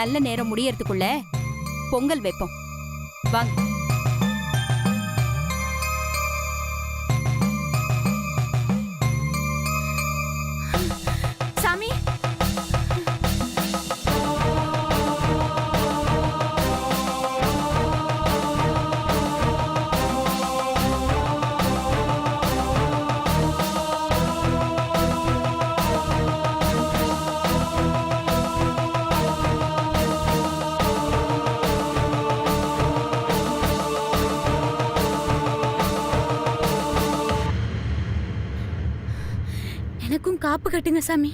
நல்ல நேரம் முடியறதுக்குள்ள பொங்கல் வைப்போம். வாங்க. சாமி, எனக்கும் காப்பு கட்டுங்க சாமி.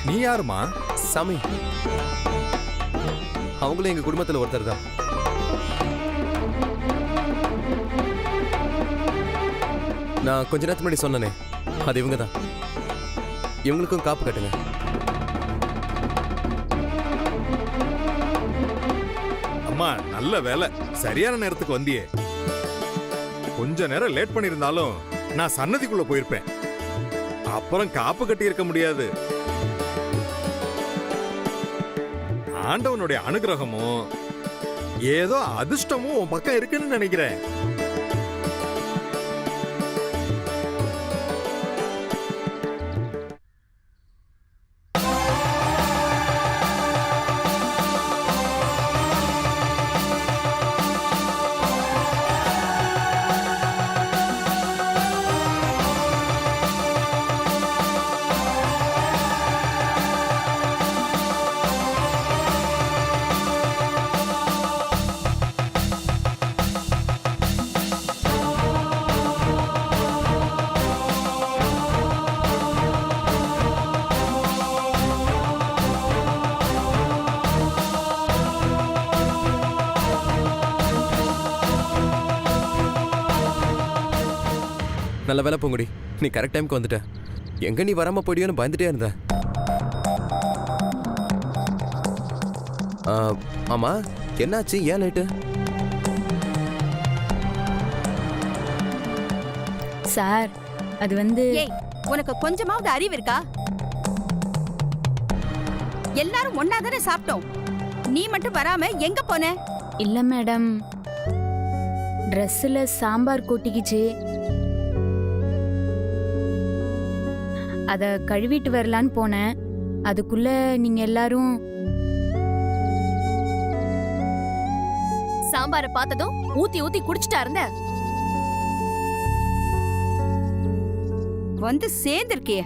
நீ யாருமா? சாமி, அவங்களும் எங்க குடும்பத்துல ஒருத்தர் தான். நான் கொஞ்ச நேரத்துக்கு முன்னாடி சொன்னனே, அது இவங்க தான். இவங்களுக்கும் காப்பு கட்டுங்க. அம்மா, நல்ல வேலை, சரியான நேரத்துக்கு வந்தியே. கொஞ்ச நேரம் லேட் பண்ணிருந்தாலும் நான் சன்னதிக்குள்ள போயிருப்பேன். அப்புறம் காப்பு கட்டி இருக்க முடியாது. ஆண்டவனுடைய அனுகிரகமும் ஏதோ அதிர்ஷ்டமும் உன் பக்கம் இருக்குன்னு நினைக்கிறேன். நல்ல வேலை பூங்குடி, நீ கரெக்ட் டைமுக்கு வந்துட்ட. எங்க நீ வராம போயிடுன்னு பயந்துட்டே இருந்த. ஆமா, என்னாச்சு? ஏன் லேட்டு? சார், அது வந்து ஏய், உனக்கு கொஞ்சமாவது அறிவு இருக்கா? எல்லாரும் ஒன்னாதானே சாப்பிட்டோம். நீ மட்டும் வராம எங்க போன? இல்ல மேடம், ட்ரெஸ்ல சாம்பார் கொட்டிக்கிச்சு. அத கழுவிட்டு வரலான்னு போனேன். அதுக்குள்ள நீங்க எல்லாரும் சாம்பார பார்த்ததும் ஊத்தி ஊத்தி குடிச்சிட்டா இருந்த. வந்து சேர்ந்திருக்கிய.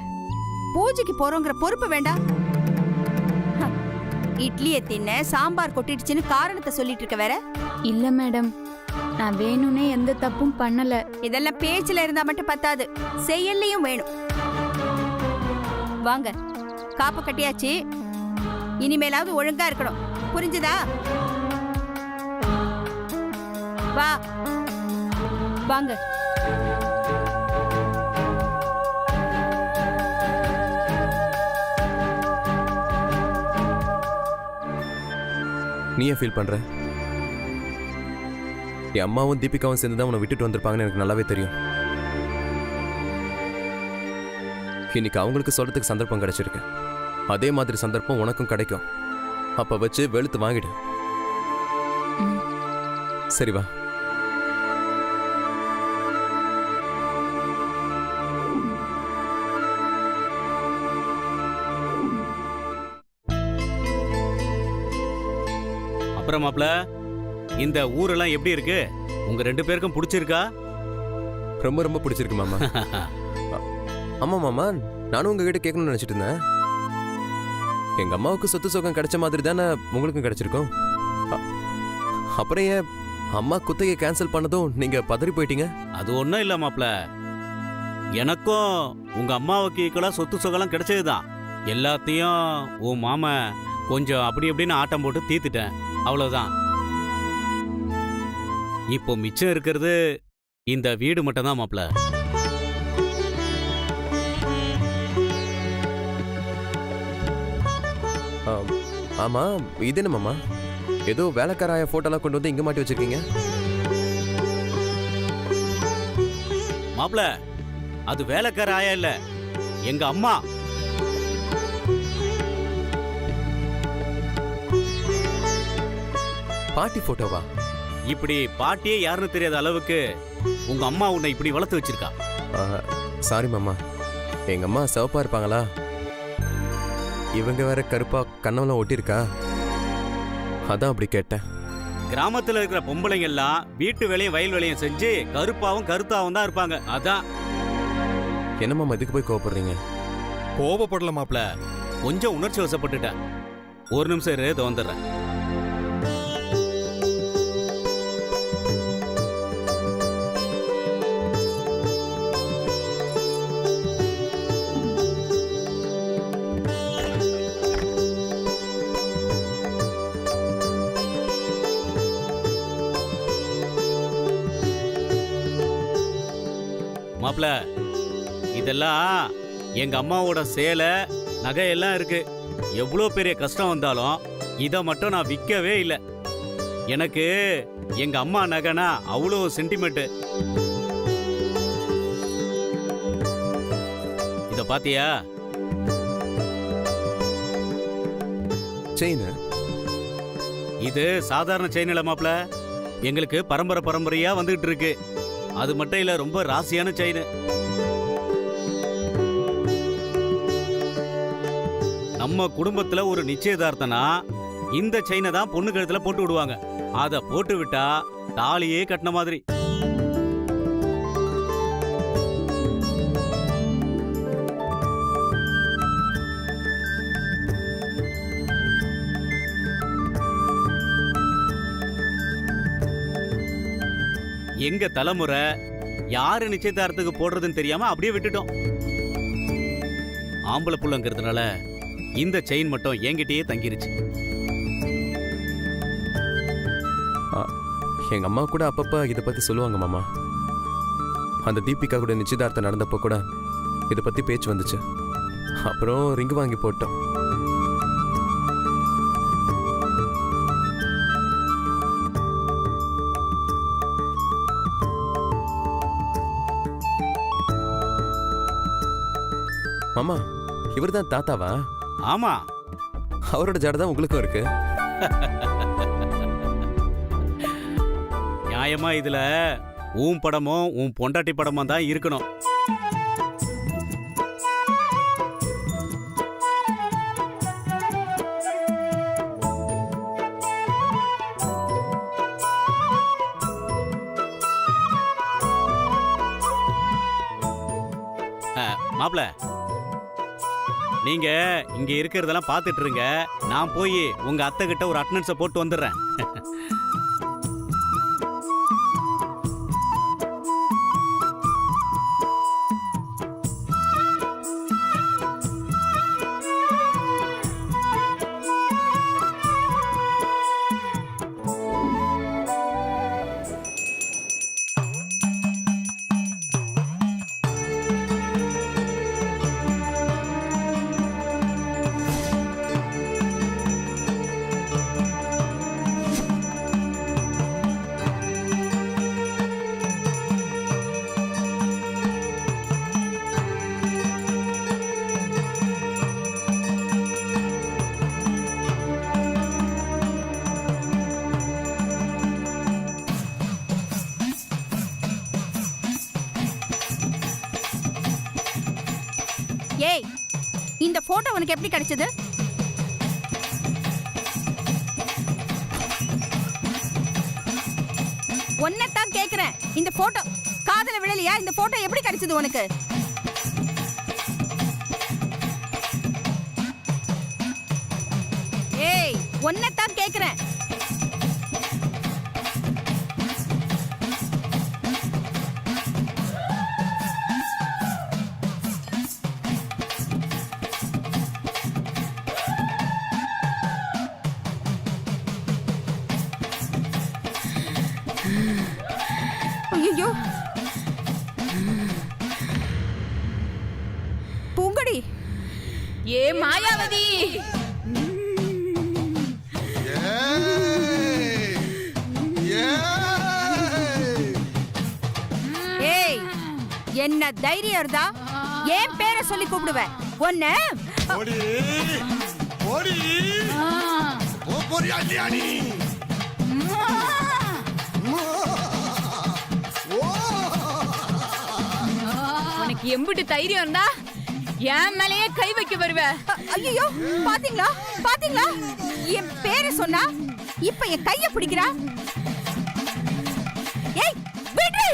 பூஜைக்கு போறோங்கிற பொறுப்பு வேண்டாம். இட்லியை தின்ன சாம்பார் கொட்டிடுச்சுன்னு காரணத்தை சொல்லிட்டு இருக்க வேற. இல்ல மேடம், நான் வேணும்னே எந்த தப்பும் பண்ணல. இதெல்லாம் பேச்சுல இருந்தா மட்டும் பத்தாது, செயல்லையும் வேணும். வாங்க, காப்பு கட்டியாச்சு. இனிமேலாவது ஒழுங்கா இருக்கணும், புரிஞ்சுதா? வா, வாங்க. நீ ஏன் ஃபீல் பண்ற? என் அம்மாவும் தீபிகாவும் சேர்ந்து தான் உன்னை விட்டுட்டு வந்திருப்பாங்கன்னு எனக்கு நல்லாவே தெரியும். இன்னைக்கு அவங்களுக்கு சொல்றதுக்கு சந்தர்ப்பம் கிடைச்சிருக்கு. அதே மாதிரி சந்தர்ப்பம் உனக்கும் கிடைக்கும். அப்ப வச்சு வெளுத்து வாங்கிடு. சரி வா. அப்புறம் மாப்ள, இந்த ஊரெல்லாம் எப்படி இருக்கு? உங்க 2 பேருக்கும் பிடிச்சிருக்கா? ரொம்ப ரொம்ப பிடிச்சிருக்கு மாமா. ஆமா மாமா, நானும் உங்ககிட்ட கேட்கணும்னு நினைச்சிட்டு இருந்தேன். எங்க அம்மாவுக்கு சொத்து சுகம் கிடைச்ச மாதிரி தானே உங்களுக்கும் கிடைச்சிருக்கும். அப்புறம் ஏன் அம்மா குத்தகையை கேன்சல் பண்ணதும் நீங்க பதறி போயிட்டீங்க? அது ஒன்றும் இல்லை மாப்ள, எனக்கும் உங்க அம்மாவுக்கு ஈக்குவலா சொத்து சுகம்லாம் கிடைச்சதுதான். எல்லாத்தையும் உன் மாம கொஞ்சம் அப்படி எப்படின்னு ஆட்டம் போட்டு தீர்த்துட்டேன், அவ்வளவுதான். இப்போ மிச்சம் இருக்கிறது இந்த வீடு மட்டும் தான் மாப்ள. ஆமா, இது என்ன மாமா? ஏதோ வேலைக்காராய போட்டோலாம் கொண்டு வந்து இங்க மாட்டி வச்சிருக்கீங்க. மாப்ள, அது வேலைக்கார ஆயா இல்ல, எங்க அம்மா. பாட்டி போட்டோவா? இப்படி பாட்டியே யாருன்னு தெரியாத அளவுக்கு உங்க அம்மா உன்னை இப்படி வளர்த்து வச்சிருக்கா. சாரி மாமா, எங்க அம்மா சிவப்பா இருப்பாங்களா, இவங்க வேற கருப்பா கண்ணம்லாம் ஒட்டியிருக்கா, அதான் அப்படி கேட்டேன். கிராமத்துல இருக்கிற பொம்பளைங்க எல்லாம் வீட்டு வேலையும் வயல் வேலையும் செஞ்சு கருப்பாவும் கருத்தாவும் தான் இருப்பாங்க. அதான். என்ன மாமா இதுக்கு போய் கோவப்படுறீங்க? கோபப்படல மாப்ள. கொஞ்சம் உணர்ச்சி வசப்பட்டுட்டேன். ஒரு நிமிஷம் இரு, இதோ வந்துடுறேன். மாப்ள, இதெல்லாம் எங்க அம்மாவோட சேலை நகையெல்லாம் இருக்கு. எவ்வளோ பெரிய கஷ்டம் வந்தாலும் இதை மட்டும் நான் விற்கவே இல்லை. எனக்கு எங்க அம்மா நகைனா அவ்வளோ சென்டிமெண்ட். இத பாத்தியா? செயின்? இது சாதாரண செயின் இல்ல மாப்ள, எங்களுக்கு பரம்பரை பரம்பரையா வந்துகிட்டு இருக்கு. அது மட்டும் இல்ல, ரொம்ப ராசியான செயின். நம்ம குடும்பத்துல ஒரு நிச்சயதார்த்தனா இந்த செயினை தான் பொண்ணு கழுத்துல போட்டு விடுவாங்க. அத போட்டு விட்டா தாலியே கட்டின மாதிரி. எங்க தலைமுறை யாரு நிச்சயதார்த்தத்துக்கு போடுறதுன்னு தெரியாம அப்படியே விட்டுட்டோம். ஆம்பளை புள்ளங்கிறதுனால இந்த செயின் மட்டும் என்கிட்டயே தங்கிருச்சு. எங்க அம்மா கூட அப்பப்ப இதை பத்தி சொல்லுவாங்க மாமா. அந்த தீபிகா கூட நிச்சயதார்த்தம் நடந்தப்போ கூட இதை பத்தி பேச்சு வந்துச்சு. அப்புறம் ரிங்கு வாங்கி போட்டோம். மாமா, இவர்தான் தாத்தாவா? ஆமா, அவரோட ஜடை தான் உங்களுக்கும் இருக்கு. நியாயமா இதுல உன் படமும் உன் பொண்டாட்டி படமும் தான் இருக்கணும். மாப்ள, நீங்க இங்க இருக்கிறதெல்லாம் பாத்துட்டு இருங்க. நான் போய் உங்க அத்தை கிட்ட ஒரு அட்டெண்டன்ஸை போட்டு வந்துடுறேன். ஏய், இந்த போட்டோ உனக்கு எப்படி கிடைச்சது? ஒன்னதான் கேக்குறேன். இந்த போட்டோ காதல விழலையா? இந்த போட்டோ எப்படி கிடைச்சது உனக்கு? ஏய், ஒன்னதான் கேக்குறேன். ஐயோ, பூங்கடி! ஏ மாயாவதி, ஏய், என்ன தைரியம் இருந்தா ஏன் பேரை சொல்லி கூப்பிடுவேன் ஒன்ன? ஓடி ஓடி ஓ போறியா இல்லையா நீ? உனக்கு எம்பிட்டு தைரியம் இருந்தா என் மேலேயே கை வைக்க வருவ. ஐயோ, பாத்தீங்களா பாத்தீங்களா, என் பேரை சொன்னா இப்ப என் கைய பிடிக்கிறா. ஏய் விடு.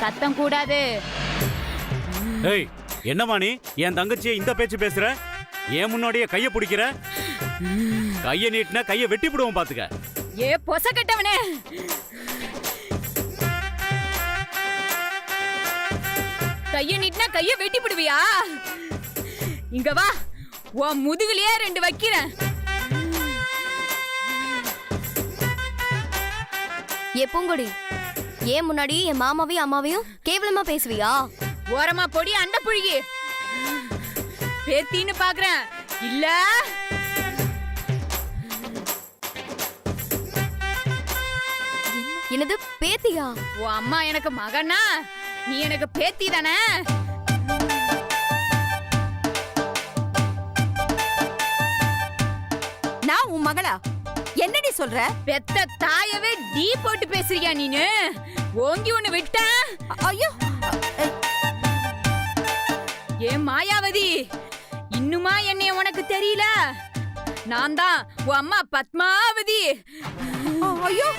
சத்தம் கூடாது. ஏய் என்னம்மா நீ என் தங்கச்சியை இந்த பேச்சு பேசுற? ஏன் முன்னாடியே கைய பிடிக்கிற? கைய நீட்டினா கைய வெட்டி போடுவோம் பாத்துக்க. ஏ பொச கட்டவனே, கைய நீட்டினா கைய வெட்டி போடுவியா? இங்க வா, உன் முதுகுலயே 2 வைக்கிறேன். ஏ பூங்கொடி, ஏன் முன்னாடி என் மாமாவையும் அம்மாவையும் கேவலமா பேசுவியா? ஓரமா பொடி அண்ட புழுகி. பேத்தின்னு பாக்குறேன் இல்ல? என்னது பேத்தியா? உன் அம்மா எனக்கு மகனா, நீ எனக்கு பேத்தி தானே? நான் உன் மகளா? என்னடி சொல்ற? பெத்த தாயவே டீ போட்டு பேசுறியா நீனு? ஓங்கி ஒண்ணு விட்ட. ஐயோ, ஏன் மாயாவதி, இன்னுமா என்னைய உனக்கு தெரியல? நான் தான் உன் அம்மா பத்மாவதி. ஐயோ.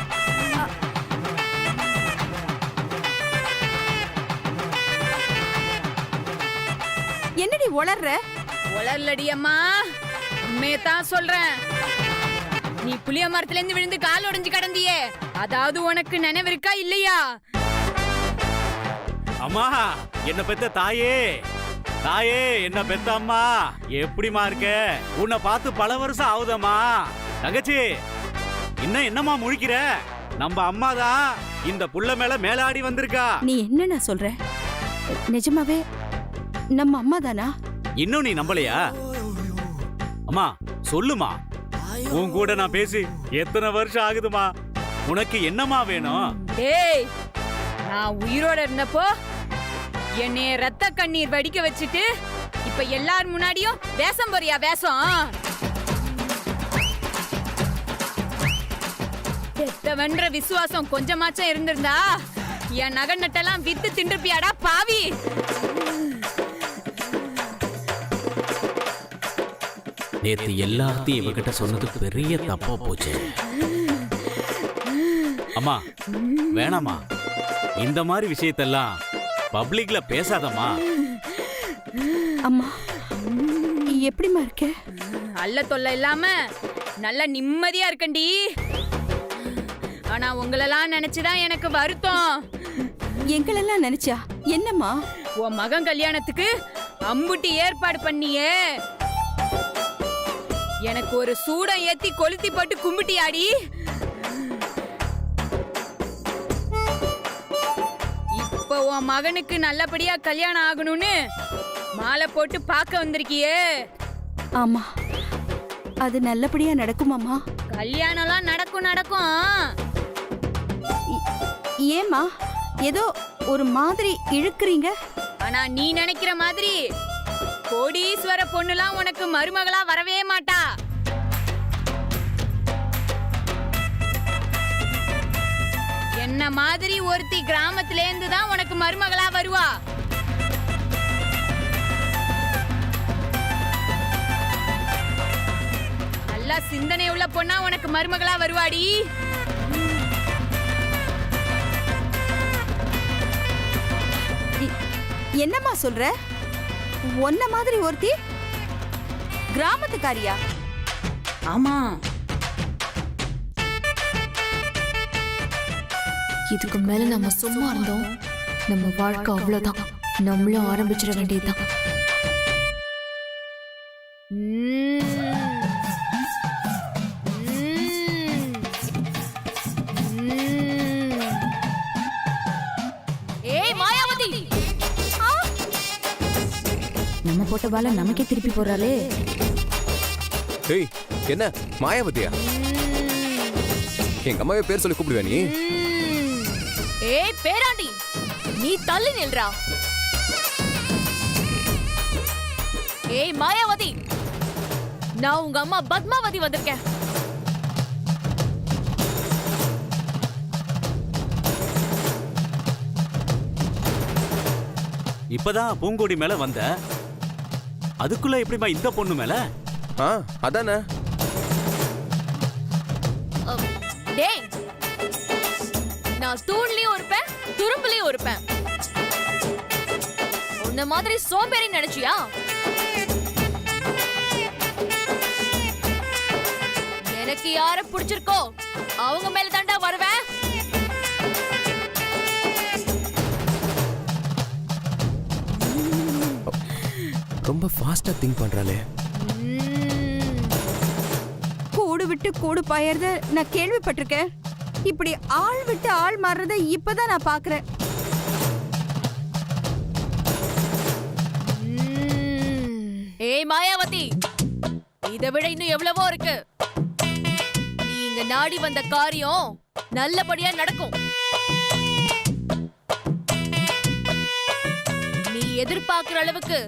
என்னடி உளர்ற? உளர்லடி அம்மா, உண்மையத்தான் சொல்றேன். நீ புளிய மரத்துல இருந்து விழுந்து கால் உடைஞ்சு கிடந்தியே, அதாவது உனக்கு நினைவு இருக்கா இல்லையா? அம்மா என்ன பெத்த தாயே, தாயே என்ன பெத்த அம்மா, எப்படிமா இருக்க? உன்னை பார்த்து பல வருஷம் ஆகுதம்மா. தங்கச்சி இன்னும் என்னம்மா முழிக்கிற? நம்ம அம்மாதான் இந்த புள்ள மேல மேலாடி வந்திருக்கா. நீ என்ன சொல்ற? நிஜமாவே நம்ம அம்மா தானா? இன்னும் நீ நம்பலையா? அம்மா சொல்லுமா, உன் கூட நான் பேசி எத்தனை வருஷம் ஆகுதுமா? உனக்கு என்னமா வேணும்? டேய், நான் உயிரோட இருந்தப்போ என்னைய ரத்த கண்ணீர் வடிக்க வச்சுட்டு இப்ப எல்லார் முன்னாடியும் வேஷம் போறியா வேஷம்? பெத்தவன்ற விசுவாசம் கொஞ்சமாச்சும் இருந்திருந்தா என் நகை நட்டெல்லாம் வித்து தின்றுப்பியாடா பாவி. நேத்து எல்லாத்தையும் இவகிட்ட சொன்னது பெரிய தப்பா போச்சு. அம்மா வேணாமா, இந்த மாதிரி விஷயத்தெல்லாம் பப்ளிக்ல பேசாதம்மா. அம்மா எப்படிமா இருக்க? அல்ல தொல்லை இல்லாம நல்ல நிம்மதியா இருக்கண்டி. ஆனா உங்களெல்லாம் நினைச்சுதான் எனக்கு வருத்தம். எங்களெல்லாம் நினைச்சா என்னம்மா? உன் மகன் கல்யாணத்துக்கு அம்புட்டி ஏற்பாடு பண்ணியே, எனக்கு ஒரு சூடம் ஏத்தி கொளுத்தி போட்டு கும்பிட்டியாடி. இப்ப உன் மகனுக்கு நல்லபடியா கல்யாணம் ஆகணும்னு மாலை போட்டு பார்க்க வந்திருக்கியே. ஆமா, அது நல்லபடியா நடக்குமாமா? கல்யாணம்லாம் நடக்கும் நடக்கும். ஏமா ஏதோ ஒரு மாதிரி இழுக்குறீங்க? ஆனா நீ நினைக்கிற மாதிரி கோடீஸ்வர பொண்ணுலாம் உனக்கு மருமகளா வரவே மாட்டா. என்ன மாதிரி ஒருத்தி கிராமத்துல இருந்து தான் உனக்கு மருமகளா வருவா. நல்லா சிந்தனை உள்ள பொண்ணா உனக்கு மருமகளா வருவாடி. என்னம்மா சொல்ற? ஒன்ன மாதிரி ஒருத்தி கிராமத்துக்காரியா? ஆமா, இதுக்கு மேல நம்ம சும்மா இருந்தோம் நம்ம வாழ்க்கை அவ்வளவுதான். நம்மளும் ஆரம்பிச்சிட வேண்டியதுதான். ஏய் மாயாவதி, நம்ம போட்ட பால நமக்கே திருப்பி போறாளே. ஏய் என்ன மாயாவதியா? எங்க அம்மாவே பேர் சொல்லி கூப்பிடுவா நீ? ஏய் பேராண்டி, நீ தள்ளி நில்றா. ஏய் மாயாவதி, நான் உங்க அம்மா பத்மாவதி வந்திருக்கேன். இப்பதான் பூங்கொடி மேல வந்த, அதுக்குள்ள எப்படிமா இந்த பொண்ணு மேல? ஆ அதானே. டேய், நான் தூண்லயும் இருப்பேன், துரும்புலயும் இருப்பேன். உன்ன மாதிரி சோம்பேறி நினைச்சியா? எனக்கு யார பிடிச்சிருக்கோ அவங்க மேல தாண்டா வருவேன். ரொம்ப ஃபாஸ்டா திங்க் பண்றாளே. கூடு விட்டு கூடு பாயறத நான் கேள்விப்பட்டிருக்கேன். இப்படி ஆள் விட்டு ஆள் மாறுறத இப்பதான் நான் பாக்குறேன். ஏய் மாயாவதி, இதை விட இன்னும் எவ்வளவோ இருக்கு. நீங்க நாடி வந்த காரியம் நல்லபடியா நடக்கும். நீ எதிர்பார்க்கிற அளவுக்கு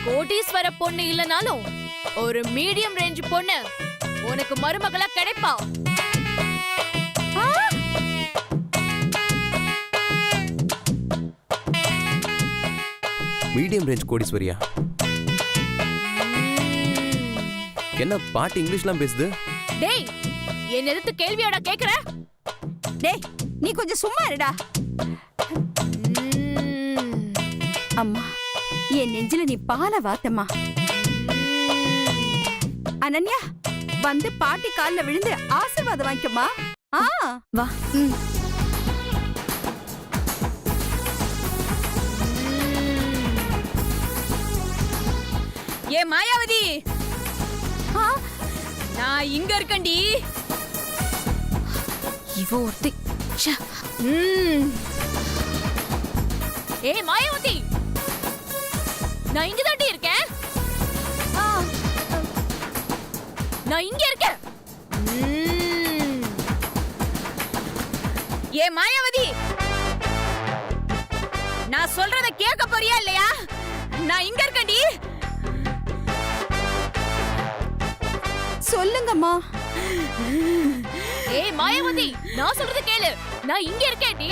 கோடீஸ்வர பொண்ணு இல்லனாலும் ஒரு மீடியம் ரேஞ்ச் பொண்ணு உனக்கு மருமகளா கிடைப்பா. Medium range கோடீஸ்வரியா? என்ன பாட்டு இங்கிலீஷ்லாம் பேசுது? டேய், என்ன எதிர்த்து கேள்வியோட கேக்குற? டேய், நீ கொஞ்சம் சும்மா இருடா. அம்மா, என் நெஞ்சில நீ பால வாத்தம்மா. அனன்யா, வந்து பாட்டி கால்ல விழுந்து ஆசீர்வாதம் வாங்கிக்கம்மா. வா. ஏ மாயாவதி, நான் இங்க இருக்கேன்டி. இவ ஒருத்தி. ஏய் மாயாவதி, நான் இங்க தாண்டி இருக்கேன். நான் இங்க இருக்கேன். ஏ மாயாவதி, நான் சொல்றத கேட்க போறியா இல்லையா? நான் இங்க இருக்கேன்டி. சொல்லுங்கம்மா. ஏய் மாயாவதி, நான் சொல்றது கேளு. நான் இங்க இருக்கேன்டி.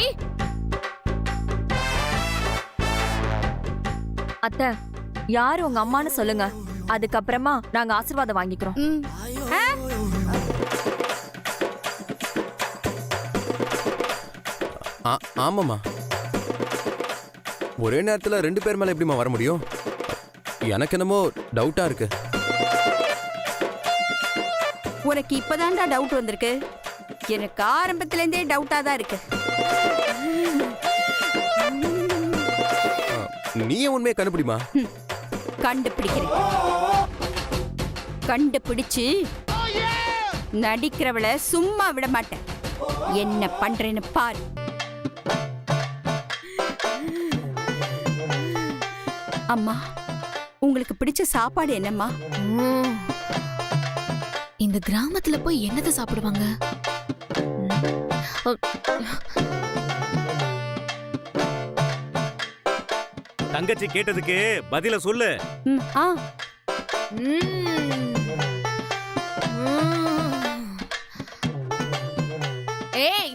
அத்தை, யாரு உங்க அம்மான்னு சொல்லுங்க. அதுக்கப்புறமா நாங்க ஆசீர்வாதம் வாங்கிக்கிறோம். ஆமாமா. ஒரே நேரத்துல 2 பேர் மேல எப்படிமா வர முடியும்? எனக்கு என்னமோ டவுட்டா இருக்கு. உனக்கு இப்பதான்டா டவுட் வந்திருக்கு. எனக்கு ஆரம்பத்துல இருந்தே டவுட்டா தான் இருக்கு. நீயே உண்மையை கண்டுபிடிமா. கண்டுபிடிக்கிறேன். கண்டுபிடிச்சு நடிக்கிறவள சும்மா விட மாட்டேன். என்ன பண்றேன்னு பாரு. அம்மா, உங்களுக்கு பிடிச்ச சாப்பாடு என்னம்மா? இந்த கிராமத்துல போய் என்னத சாப்பிடுவாங்க? தங்கச்சி கேட்டதுக்கு பதில சொல்லு. ஏய்,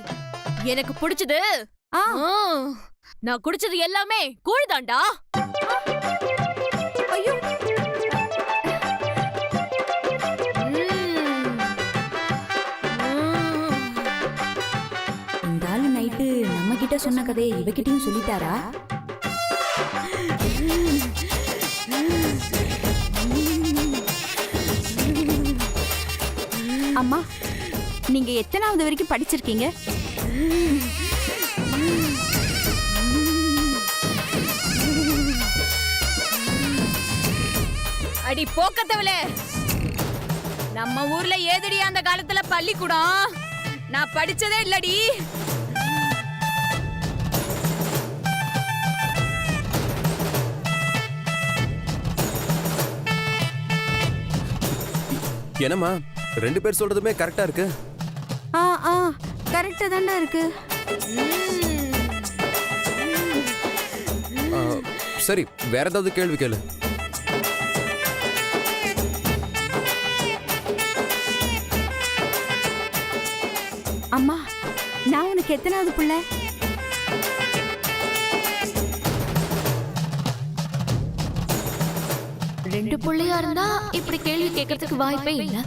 எனக்கு பிடிச்சது நான் குடிச்சது எல்லாமே கூழ்தாண்டா. ஐயோ, இந்த ஆளு நைட்டு நம்ம கிட்ட சொன்ன கதையை இவகிட்டயும் சொல்லிட்டாரா? அம்மா, நீங்க எத்தனாவது வரைக்கும் படிச்சிருக்கீங்க? அடி போக்கத்தவளே, நம்ம ஊர்ல ஏதடி அந்த காலத்துல பள்ளிக்கூடம்? நான் படிச்சதே இல்லடி. என்னம்மா 2 பேர் சொல்றதுமே கரெக்டா இருக்கு. கரெக்டா தான்டா இருக்கு. சரி, வேற ஏதாவது கேள்வி கேளு. அம்மா நான் உனக்கு எத்தனாவது புள்ள? ரெண்டு புள்ளையா இருந்தா இப்படி கேள்வி கேட்கறதுக்கு வாய்ப்பே இல்ல.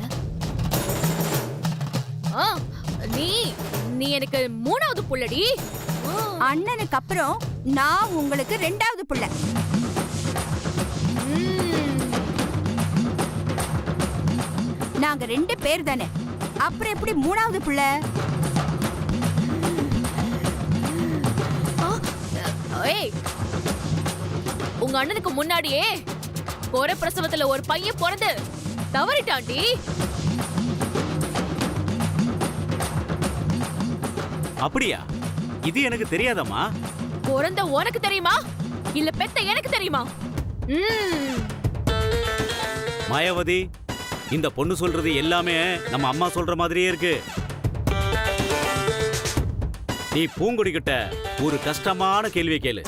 ஆ, நீ நீ எனக்கு மூணாவது புள்ளடி. அண்ணனுக்கு அப்புறம் நான் உங்களுக்கு 2வது புள்ள. நாங்க 2 பேர் தானே, அப்புறம் எப்படி 3வது புள்ள? ஏய், உங்க அண்ணனுக்கு முன்னாடியே கோர பிரசவத்துல ஒரு பையன் பிறந்து தவறிட்டாண்டி. அப்படியா? இது எனக்கு தெரியாதம்மா. பிறந்த உனக்கு தெரியுமா இல்ல பெத்த எனக்கு தெரியுமா? மாயாவதி, இந்த பொண்ணு சொல்றது எல்லாமே நம்ம அம்மா சொல்ற மாதிரியே இருக்கு. நீ பூங்கொடி கிட்ட ஒரு கஷ்டமான கேள்வி கேளு.